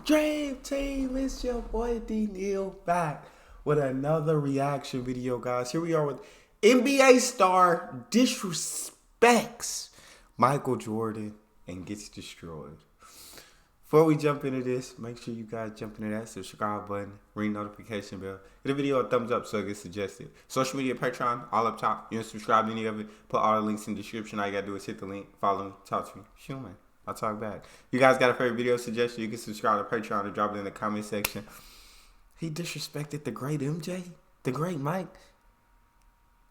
Dream Team, it's your boy Neal back with another reaction video, guys. Here we are with NBA star disrespects Michael Jordan and gets destroyed. Before we jump into this, make sure you guys jump into that subscribe button, ring notification bell, give the video a thumbs up so it gets suggested. Social media, Patreon, all up top. You don't subscribe to any of it, put all the links in the description. All you gotta do is hit the link, follow me, talk to me, shoot me. I'll talk back. You guys got a favorite video suggestion? You can subscribe to Patreon or drop it in the comment section. He disrespected the great MJ, the great Mike.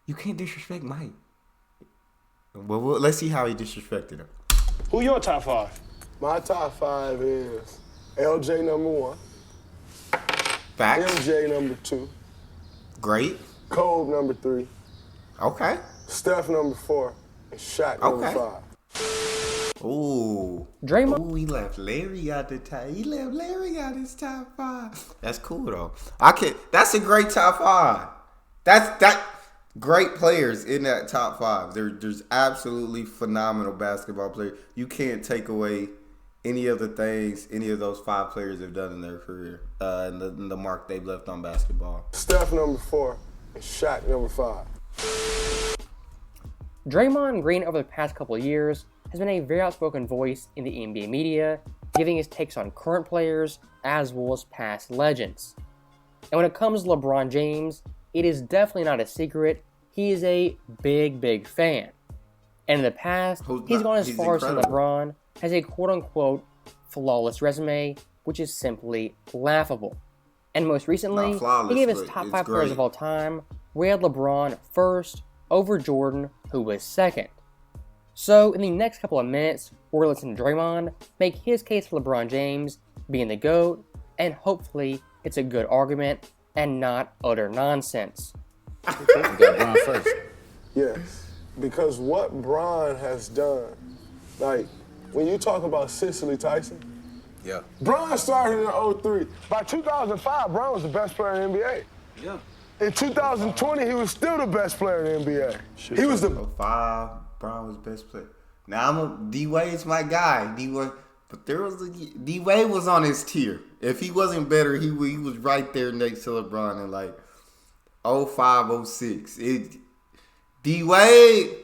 You can't disrespect Mike. Well, let's see how he disrespected him. Who your top five? My top five is LJ number 1. Facts. MJ number 2. Great. Kobe number 3. Okay. Steph number 4. And Shaq number 5. Ooh. Draymond. Ooh, he left Larry out the top. He left Larry out his top 5. That's cool though. That's a great top 5. That great players in that top 5. There's absolutely phenomenal basketball players. You can't take away any of the things any of those 5 players have done in their career, and the mark they've left on basketball. Steph number 4 and Shaq number 5. Draymond Green over the past couple of years has been a very outspoken voice in the NBA media, giving his takes on current players as well as past legends. And when it comes to LeBron James, it is definitely not a secret he is a big fan. And in the past, he's gone as far as saying LeBron has a quote-unquote flawless resume, which is simply laughable. And most recently, he gave his top 5 players of all time, where he had LeBron first over Jordan, who was second. So in the next couple of minutes, we're going to listen to Draymond make his case for LeBron James being the GOAT, and hopefully it's a good argument and not utter nonsense. You got Bron first. Yes, because what Bron has done, like when you talk about Cicely Tyson, Yeah. Bron started in 03. By 2005, Bron was the best player in the NBA. Yeah. In 2020, he was still the best player in the NBA. He was the 05. Bron was best player. Now D-Wade's my guy. D-Wade, but D-Wade was on his tier. If he wasn't better, he was right there next to LeBron in like 05, 06. D-Wade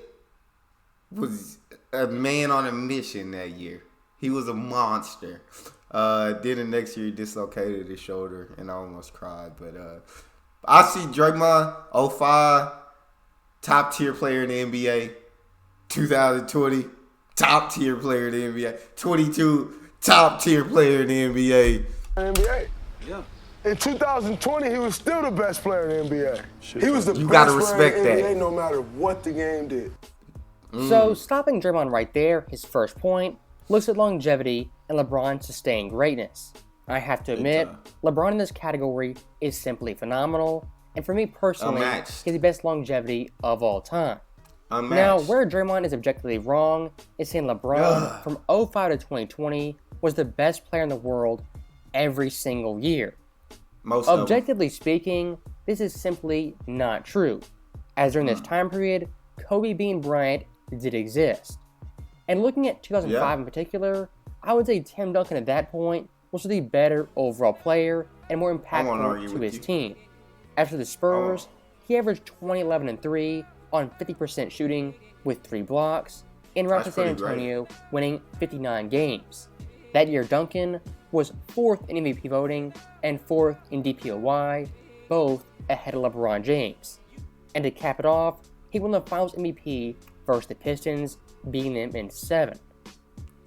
was a man on a mission that year. He was a monster. Then the next year he dislocated his shoulder and I almost cried. But I see Draymond 05, top tier player in the NBA. 2020, top tier player in the NBA. 22, top tier player in the NBA. NBA. Yeah. In 2020, he was still the best player in the NBA. He was the You best gotta player respect in the NBA that. no matter what the game did. So stopping Draymond right there, his first point, looks at longevity and LeBron's sustained greatness. I have to admit, LeBron in this category is simply phenomenal, and for me personally, Unmatched. he's the best longevity of all time. Unmatched. Now, where Draymond is objectively wrong is saying LeBron from 05 to 2020 was the best player in the world every single year. Most of them. Objectively speaking, this is simply not true, as during this time period, Kobe Bean Bryant did exist. And looking at 2005 in particular, I would say Tim Duncan at that point was the better overall player and more impactful to his team. After the Spurs, he averaged 20, 11, and 3 on 50% shooting with 3 blocks, en route to San Antonio, winning 59 games. That year, Duncan was 4th in MVP voting and 4th in DPOY, both ahead of LeBron James. And to cap it off, he won the Finals MVP versus the Pistons, beating them in 7.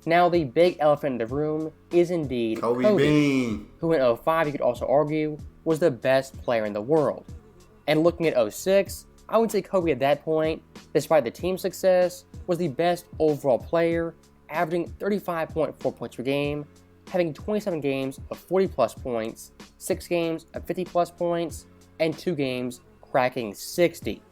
Now, the big elephant in the room is indeed Kobe, Bean. who in 05, you could also argue, was the best player in the world. And looking at 06, I would say Kobe at that point, despite the team's success, was the best overall player, averaging 35.4 points per game, having 27 games of 40-plus points, 6 games of 50-plus points, and 2 games cracking 60.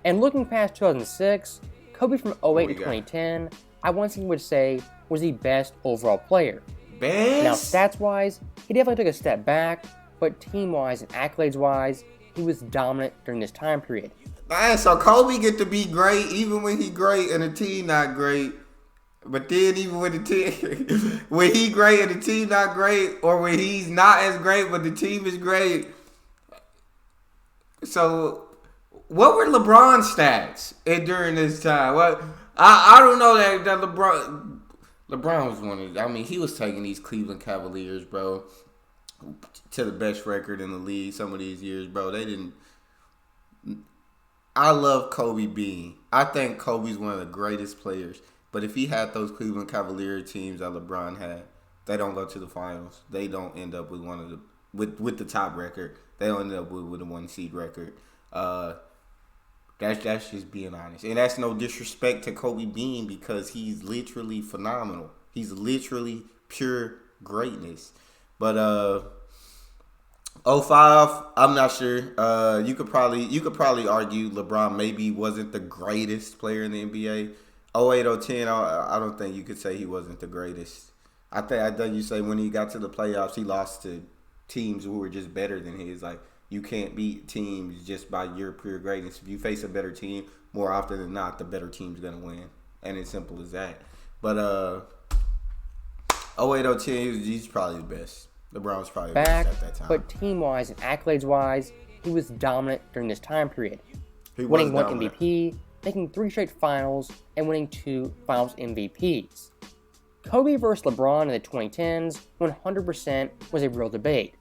And looking past 2006, Kobe from 08 to 2010, I once again would say was the best overall player. Now, stats-wise, he definitely took a step back, but team-wise and accolades-wise, he was dominant during this time period. Man, so Kobe get to be great even when he great and the team not great. But then even when the team, when he great and the team not great, or when he's not as great but the team is great. So, what were LeBron's stats during this time? What I don't know that LeBron was one of. I mean, he was taking these Cleveland Cavaliers, bro, to the best record in the league. Some of these years, bro, they didn't. I love Kobe Bean. I think Kobe's one of the greatest players. But if he had those Cleveland Cavalier teams that LeBron had, they don't go to the finals. They don't end up with one of the with the top record. They don't end up with a 1 seed record. That's just being honest, and that's no disrespect to Kobe Bean because he's literally phenomenal. He's literally pure greatness. But 05, I'm not sure. You could probably argue LeBron maybe wasn't the greatest player in the NBA. 08, 010, I don't think you could say he wasn't the greatest. I think you say when he got to the playoffs, he lost to teams who were just better than his. Like, you can't beat teams just by your pure greatness. If you face a better team, more often than not, the better team's going to win. And it's simple as that. But 08, 010, he's probably the best. LeBron was probably the best at that time. But team-wise and accolades-wise, he was dominant during this time period. He was winning one dominant. MVP, making 3 straight finals, and winning 2 finals MVPs. Kobe versus LeBron in the 2010s 100% was a real debate.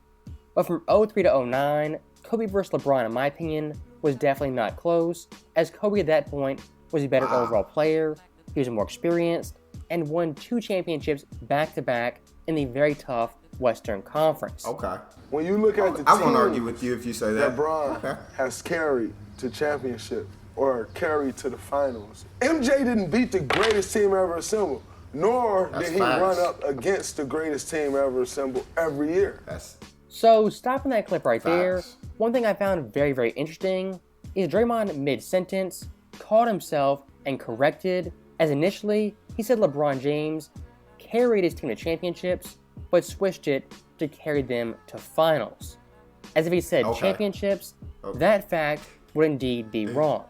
But from 03 to 09, Kobe versus LeBron, in my opinion, was definitely not close, as Kobe at that point was a better overall player, he was more experienced, and won 2 championships back-to-back in the very tough Western Conference. Okay. When you look at the team, I won't argue with you if you say that. LeBron has carried to championship or carried to the finals. MJ didn't beat the greatest team ever assembled, nor That's did he facts. run up against the greatest team ever assembled every year. So, stopping that clip right there, Facts. one thing I found very, very interesting is Draymond mid-sentence caught himself and corrected, as initially he said LeBron James carried his team to championships, but switched it to carry them to finals. As if he said championships, that fact would indeed be wrong.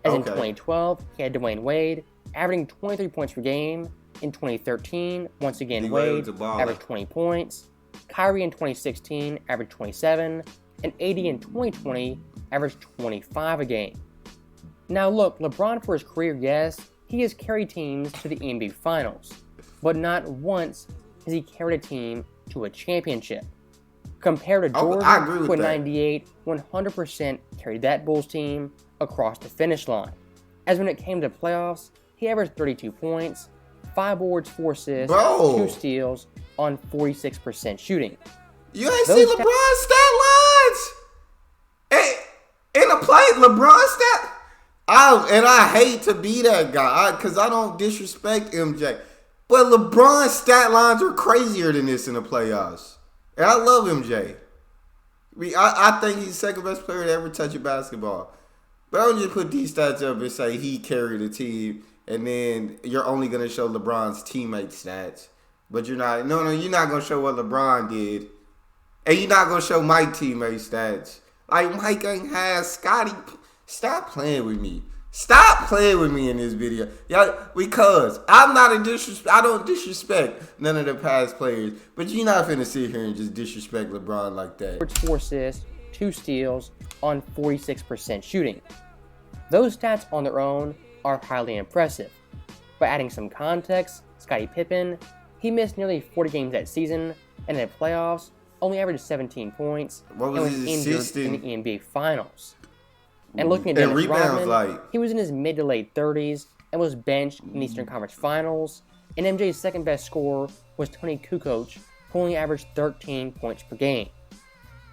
As in 2012, he had Dwayne Wade averaging 23 points per game. In 2013, once again, Wade averaged 20 points. Kyrie in 2016 averaged 27, and AD in 2020 averaged 25 a game. Now look, LeBron for his career, yes, he has carried teams to the NBA Finals, but not once has he carried a team to a championship. Compared to Jordan, I agree with who in that. 98 100% carried that Bulls team across the finish line. As when it came to playoffs, he averaged 32 points, 5 boards, 4 assists, 2 steals on 46% shooting. You ain't see LeBron's stat lines? In a play, LeBron's stat. I hate to be that guy because I don't disrespect MJ. But LeBron's stat lines are crazier than this in the playoffs. And I love MJ. I think he's the second best player to ever touch a basketball. But I don't just put these stats up and say he carried a team, and then you're only going to show LeBron's teammate stats. But you're not. No, you're not going to show what LeBron did. And you're not going to show Mike's teammate stats. Like, Mike ain't has Scotty. Stop playing with me. Stop playing with me in this video. Y'all, because I'm not a disrespect. I don't disrespect none of the past players. But you're not finna sit here and just disrespect LeBron like that. 4 assists, 2 steals on 46% shooting. Those stats on their own are highly impressive. But adding some context, Scottie Pippen, he missed nearly 40 games that season, and in the playoffs, only averaged 17 points What and was was his injured assistant? in the NBA Finals. And looking at And Dennis rebounds, Rodman, like- he was in his mid to late 30s and was benched in the Eastern Conference Finals. And MJ's second best scorer was Tony Kukoc, who only averaged 13 points per game.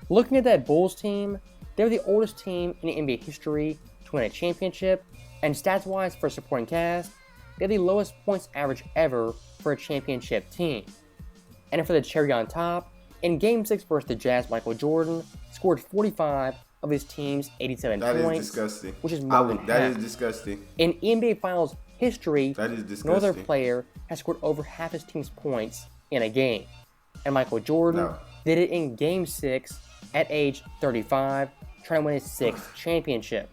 Looking at that Bulls team, they're the oldest team in NBA history to win a championship, and stats-wise for a supporting cast, they're the lowest points average ever for a championship team. And for the cherry on top, in Game 6 versus the Jazz, Michael Jordan scored 45 of his team's 87 That points, is disgusting. which is more than half. That is disgusting. In NBA Finals history, That is no other disgusting. player has scored over half his team's points in a game. And Michael Jordan No. did it in Game 6 at age 35, trying to win his 6th championship.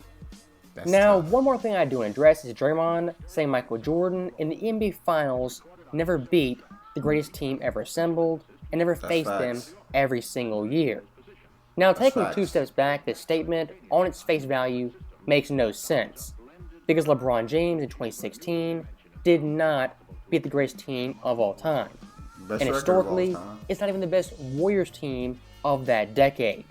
Now, tough. one more thing I do want to address is Draymond saying Michael Jordan in the NBA Finals never beat the greatest team ever assembled and never faced them facts. every single year. Now, taking facts. 2 steps back, this statement, on its face value, makes no sense. Because LeBron James in 2016 did not beat the greatest team of all time. Best And record historically, of all time. it's not even the best Warriors team of that decade.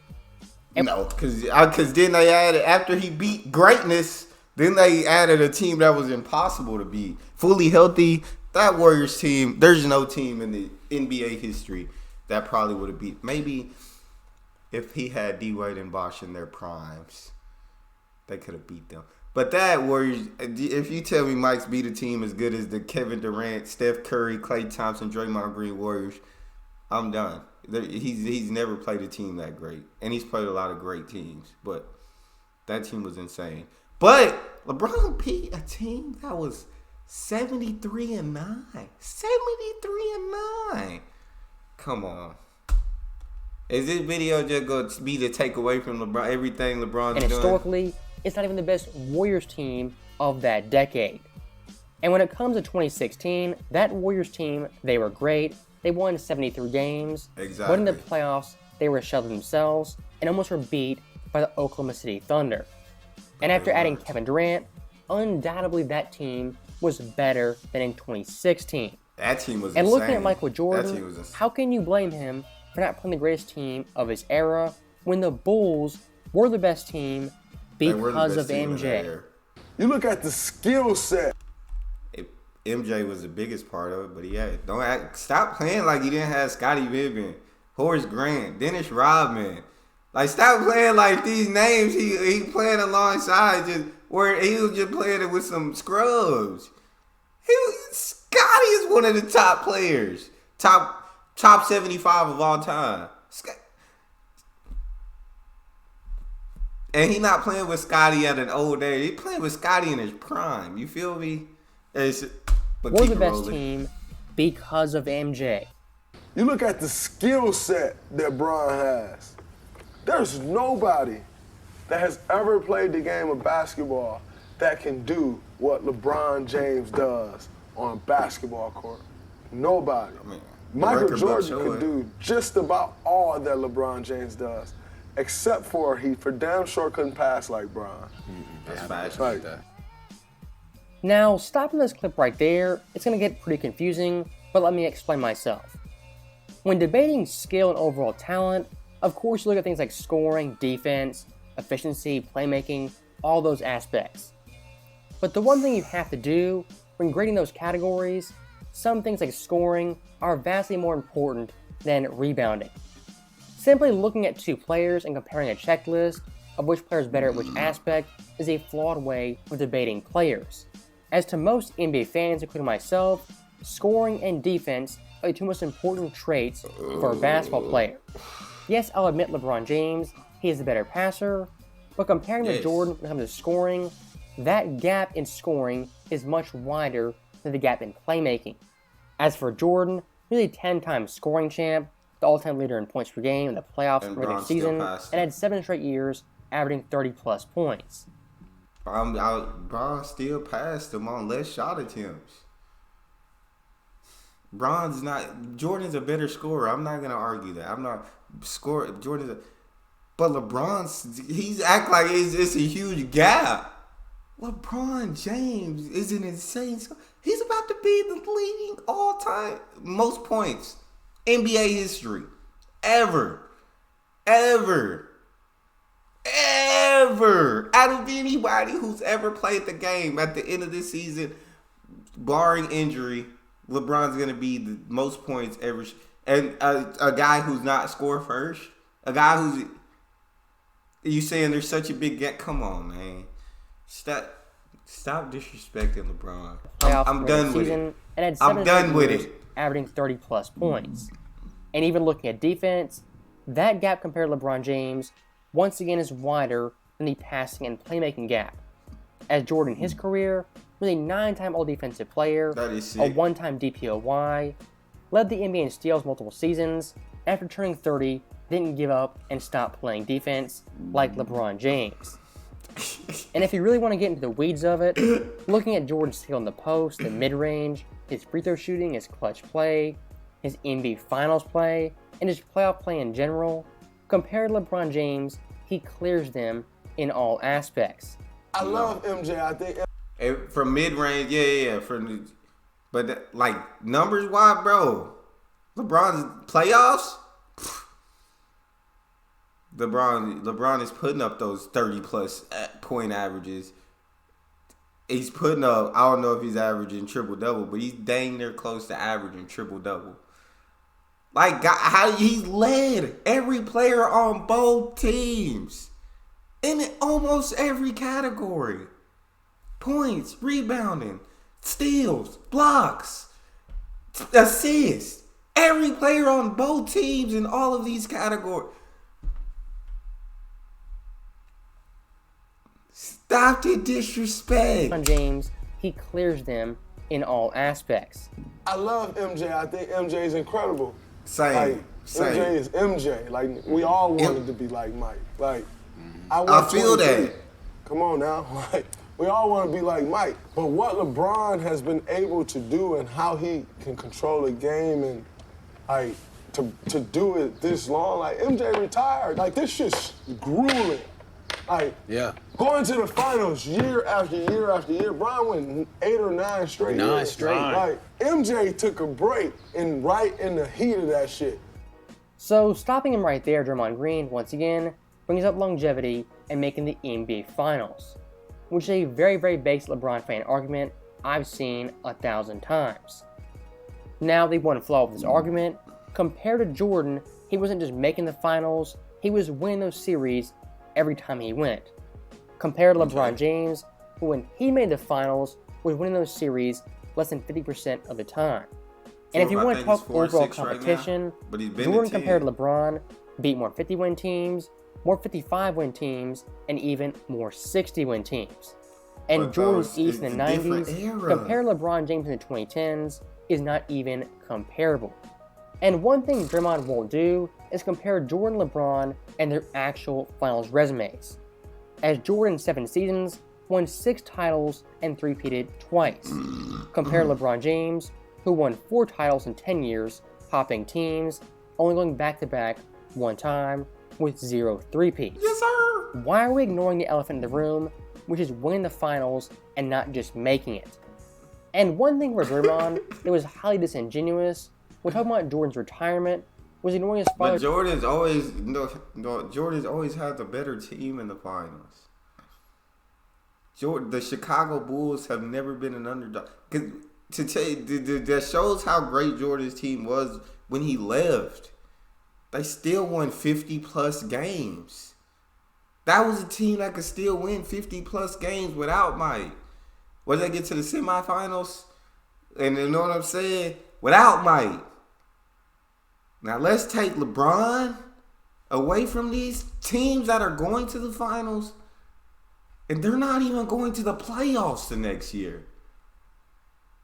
No, because then they added, after he beat greatness, then they added a team that was impossible to beat. Fully healthy, that Warriors team, there's no team in the NBA history that probably would have beat. Maybe if he had D-Wade and Bosh in their primes, they could have beat them. But that Warriors, if you tell me Mike's beat a team as good as the Kevin Durant, Steph Curry, Klay Thompson, Draymond Green Warriors, I'm done. He's never played a team that great. And he's played a lot of great teams. But that team was insane. But LeBron beat a team that was 73-9. 73-9. Come on. Is this video just going to be to take away from LeBron, everything LeBron's And done? historically, it's not even the best Warriors team of that decade. And when it comes to 2016, that Warriors team, they were great. They won 73 games. Exactly. But in the playoffs, they were shelled themselves and almost were beat by the Oklahoma City Thunder. And after adding Kevin Durant, undoubtedly that team was better than in 2016. That team was And insane. looking at Michael That Jordan, team was insane. how can you blame him for not playing the greatest team of his era when the Bulls were the best team They were the because best of team in that MJ? era. You look at the skill set. MJ was the biggest part of it, but stop playing like you didn't have Scottie Pippen, Horace Grant, Dennis Rodman. Like, stop playing like these names he playing alongside, just where he was just playing it with some scrubs. Scottie is one of the top players, top 75 of all time. And he not playing with Scottie at an old age. He playing with Scottie in his prime. You feel me? We're the best team because of MJ. You look at the skill set that Bron has. There's nobody that has ever played the game of basketball that can do what LeBron James does on a basketball court. Nobody. Michael Jordan could do just about all that LeBron James does, except for he for damn sure couldn't pass like Bron. That's facts. Like, Now, stopping this clip right there, it's going to get pretty confusing, but let me explain myself. When debating skill and overall talent, of course you look at things like scoring, defense, efficiency, playmaking, all those aspects. But the one thing you have to do when grading those categories, some things like scoring are vastly more important than rebounding. Simply looking at 2 players and comparing a checklist of which player is better at which aspect is a flawed way of debating players. As to most NBA fans, including myself, scoring and defense are the 2 most important traits for a basketball player. Yes, I'll admit LeBron James, he is the better passer, but comparing with Jordan when it comes to scoring, that gap in scoring is much wider than the gap in playmaking. As for Jordan, nearly 10-time scoring champ, the all-time leader in points per game in the playoffs and regular season, and had 7 straight years averaging 30-plus points. Bron still passed him on less shot attempts. Jordan's a better scorer. I'm not gonna argue that. I'm not but he's act like it's a huge gap. LeBron James is an insane scorer. He's about to be the leading all-time most points NBA history ever. Out of anybody who's ever played the game at the end of this season, barring injury, LeBron's going to be the most points ever. And a guy who's not score first, a guy who's, you saying there's such a big gap? Come on, man. Stop disrespecting LeBron. I'm done with it. And had I'm done with it. Averaging 30-plus points. And even looking at defense, that gap compared to LeBron James once again is wider than the passing and playmaking gap. As Jordan in his career was a 9-time All-Defensive Player, a 1-time DPOY, led the NBA in steals multiple seasons, and after turning 30, didn't give up and stop playing defense like LeBron James. And if you really want to get into the weeds of it, looking at Jordan's skill in the post, the mid-range, his free throw shooting, his clutch play, his NBA Finals play, and his playoff play in general, compared to LeBron James, he clears them in all aspects. I love MJ. I think From mid-range, yeah. But like numbers-wise, bro, LeBron's playoffs. LeBron is putting up those 30-plus point averages. He's putting up, I don't know if he's averaging triple-double, but he's dang near close to averaging triple-double. Like, how he led every player on both teams in almost every category. Points, rebounding, steals, blocks, assists. Every player on both teams in all of these categories. Stop the disrespect. LeBron James, he clears them in all aspects. I love MJ. I think MJ is incredible. Same. MJ is MJ. Like, we all wanted to be like Mike. Like, I feel 23. that. Come on now. Like, we all want to be like Mike. But what LeBron has been able to do and how he can control a game and, like, to do it this long, like, MJ retired. Like, this shit's grueling. Like, going to the finals year after year after year. Bron went 8 or 9 straight years. 9 straight. Like, MJ took a break right in the heat of that shit. So stopping him right there, Draymond Green, once again, brings up longevity and making the NBA Finals, which is a very, very basic LeBron fan argument I've seen 1,000 times. Now, the one flaw with this argument, compared to Jordan, he wasn't just making the finals, he was winning those series every time he went. Compared to LeBron James, who when he made the finals, was winning those series less than 50% of the time. And if you want to talk overall competition, Jordan compared to LeBron beat more 50-win teams, more 55-win teams, and even more 60-win teams. And Jordan's East in the 90s, compared to LeBron James in the 2010s, is not even comparable. And one thing Draymond won't do is compare Jordan and LeBron and their actual finals resumes, as Jordan in 7 seasons won 6 titles and three-peated twice, compared to LeBron James, who won 4 titles in 10 years, hopping teams, only going back-to-back 1 time with 0 three-peats. Yes, sir. Why are we ignoring the elephant in the room, which is winning the finals and not just making it? And one thing for Draymond that was highly disingenuous when talking about Jordan's retirement was ignoring his father. But Jordan's always had the better team in the finals. The Chicago Bulls have never been an underdog. To tell you, that shows how great Jordan's team was when he left. They still won 50-plus games. That was a team that could still win 50-plus games without Mike. Whether they get to the semifinals, and you know what I'm saying? Without Mike. Now let's take LeBron away from these teams that are going to the finals, and they're not even going to the playoffs the next year.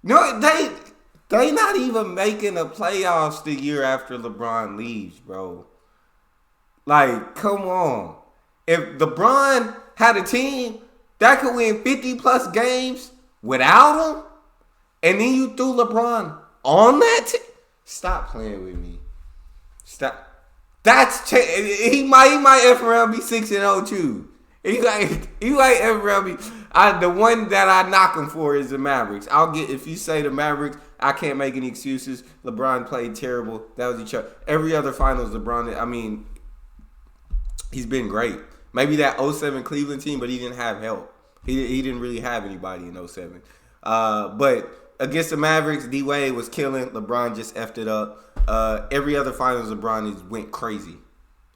No, they not even making the playoffs the year after LeBron leaves, bro. Like, come on. If LeBron had a team that could win 50-plus games without him, and then you threw LeBron on that team, stop playing with me. Stop. He might F around be 6-0 too. He might F around be. The one that I knock him for is the Mavericks. If you say the Mavericks, I can't make any excuses. LeBron played terrible. That was each other. Every other finals, LeBron. He's been great. Maybe that 07 Cleveland team, but he didn't have help. He didn't really have anybody in 07. But against the Mavericks, D-Wade was killing. LeBron just effed it up. Every other finals, LeBron went crazy.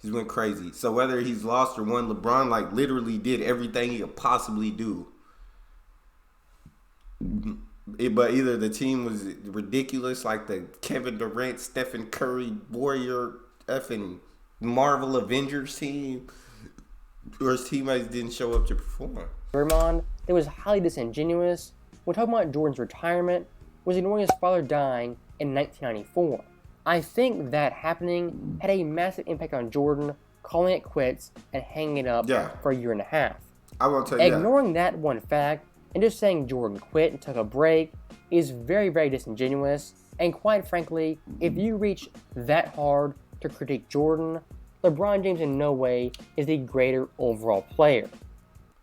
He's went crazy. So whether he's lost or won, LeBron literally did everything he could possibly do. But either the team was ridiculous, like the Kevin Durant, Stephen Curry, Warrior, effing Marvel Avengers team, or his teammates didn't show up to perform. Draymond, that was highly disingenuous when talking about Jordan's retirement was ignoring his father dying in 1994. I think that happening had a massive impact on Jordan, calling it quits and hanging it up for a year and a half. I won't tell you that. Ignoring that one fact and just saying Jordan quit and took a break is very, very disingenuous. And quite frankly, if you reach that hard to critique Jordan, LeBron James in no way is the greater overall player.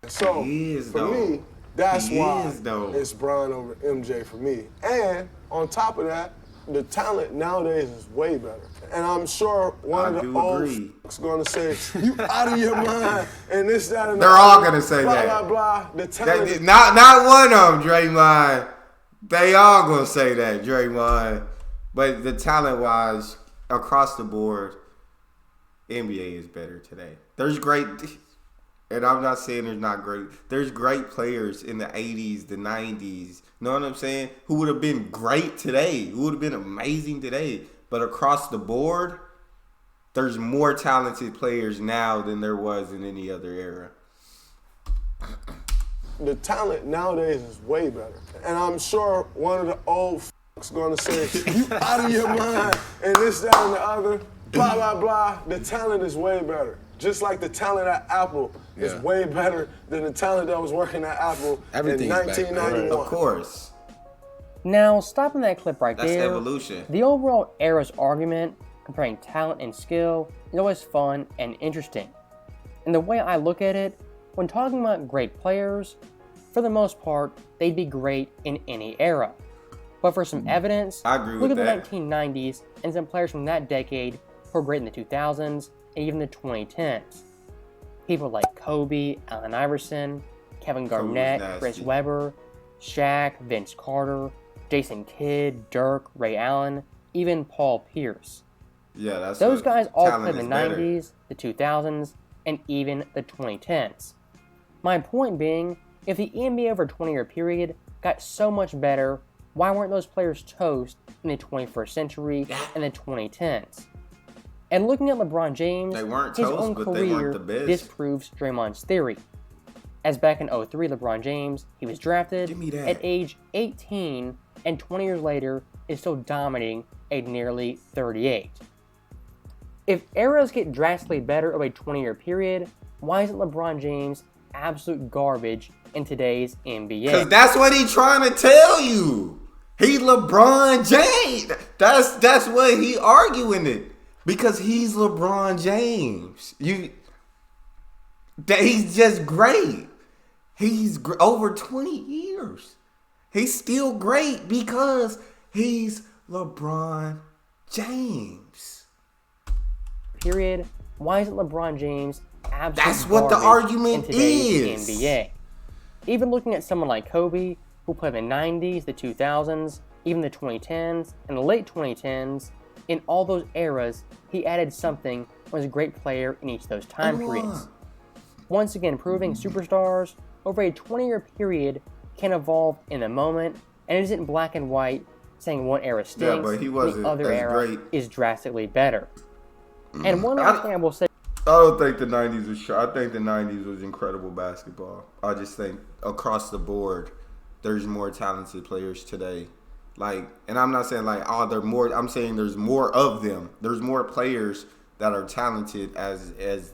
So, He is, for though. me, that's He why is, though. it's Bron over MJ for me. And on top of that, the talent nowadays is way better. And I'm sure one I of the do old agree. f***s gonna say, you out of your mind, and this, that, and They're the all other, gonna say blah, that. blah, blah. The talent is Not one of them, Draymond. They all gonna say that, Draymond. But the talent-wise, across the board, NBA is better today. There's great, and I'm not saying there's not great. There's great players in the 80s, the 90s. You know what I'm saying? Who would have been great today? Who would have been amazing today? But across the board, there's more talented players now than there was in any other era. the talent nowadays is way better. And I'm sure one of the old f***s gonna say, you out of your mind, and this, that, and the other, blah, blah, blah. The talent is way better. Just like the talent at Apple is Yeah. way better than the talent that was working at Apple Everything's in back, 1991. Of course. Now, stopping that clip right That's there, evolution. the overall era's argument comparing talent and skill is always fun and interesting. And the way I look at it, when talking about great players, for the most part, they'd be great in any era. But for some evidence, I agree look with at that. the 1990s and some players from that decade who were great in the 2000s and even the 2010s. People like Kobe, Allen Iverson, Kevin Kobe was Garnett, nasty. Chris Webber, Shaq, Vince Carter, Jason Kidd, Dirk, Ray Allen, even Paul Pierce. Yeah, that's Those what guys all talent played in is the better. 90s, the 2000s, and even the 2010s. My point being, if the NBA over a 20-year period got so much better, why weren't those players toast in the 21st century and the 2010s? And looking at LeBron James, They weren't his toast, own but they weren't career the best. disproves Draymond's theory. As back in 03, LeBron James, he was drafted Give me that. at age 18, and 20 years later is still dominating at nearly 38. If eras get drastically better over a 20-year period, why isn't LeBron James absolute garbage in today's NBA? Because that's what he trying to tell you. He LeBron James. That's what he arguing it. Because he's LeBron James. He's just great. He's over 20 years. He's still great because he's LeBron James. Period. Why isn't LeBron James absolute That's what the garbage argument in today's is. NBA? Even looking at someone like Kobe, who played in the 90s, the 2000s, even the 2010s, and the late 2010s, in all those eras, he added something, was a great player in each of those time periods. Once again, proving superstars over a 20-year period can evolve in the moment, and it isn't black and white, saying one era stinks, but he and wasn't the other as era great. is drastically better. And one last thing I will say, I don't think the 90s was I think the 90s was incredible basketball. I just think across the board, there's more talented players today. Like, and I'm not saying like, oh, they're more. I'm saying there's more of them. There's more players that are talented as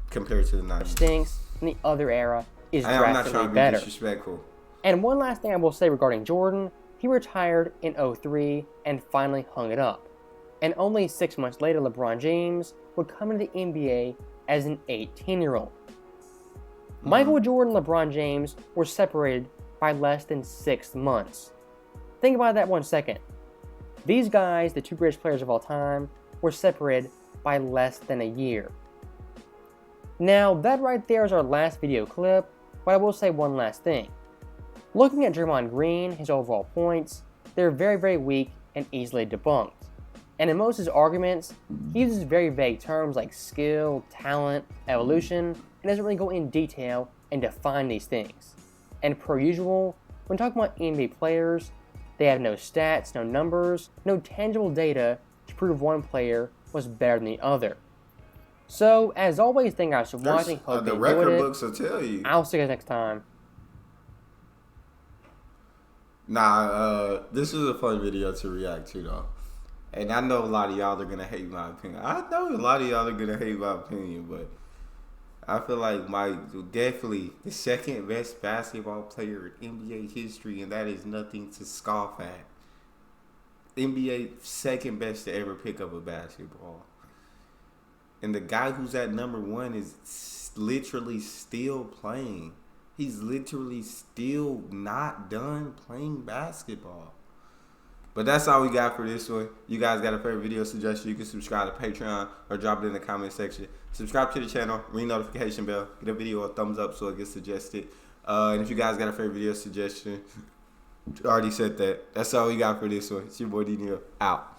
compared to the 90s. stinks, and the other era is I'm not drastically trying to be better. disrespectful. And one last thing I will say regarding Jordan, he retired in 03 and finally hung it up. And only 6 months later, LeBron James would come into the NBA as an 18-year-old. Michael Jordan and LeBron James were separated by less than 6 months. Think about that 1 second. These guys, the two greatest players of all time, were separated by less than a year. Now, that right there is our last video clip, but I will say one last thing. Looking at Draymond Green, his overall points, they're very, very weak and easily debunked. And in most of his arguments, he uses very vague terms like skill, talent, evolution, and doesn't really go in detail and define these things. And per usual, when talking about NBA players, they have no stats, no numbers, no tangible data to prove one player was better than the other. So, as always, thank you guys for watching. Hope The you enjoyed record it. books will tell you. I'll see you guys next time. Nah, this was a fun video to react to though. And I know a lot of y'all are gonna hate my opinion. I know a lot of y'all are gonna hate my opinion, but I feel like Mike definitely the second best basketball player in NBA history, and that is nothing to scoff at. NBA second best to ever pick up a basketball. And the guy who's at number one is literally still playing. He's literally still not done playing basketball. But that's all we got for this one. You guys got a favorite video suggestion, you can subscribe to Patreon or drop it in the comment section. Subscribe to the channel, ring notification bell, get a video a thumbs up so it gets suggested. And if you guys got a favorite video suggestion, already said that. That's all we got for this one. It's your boy D Neal, out.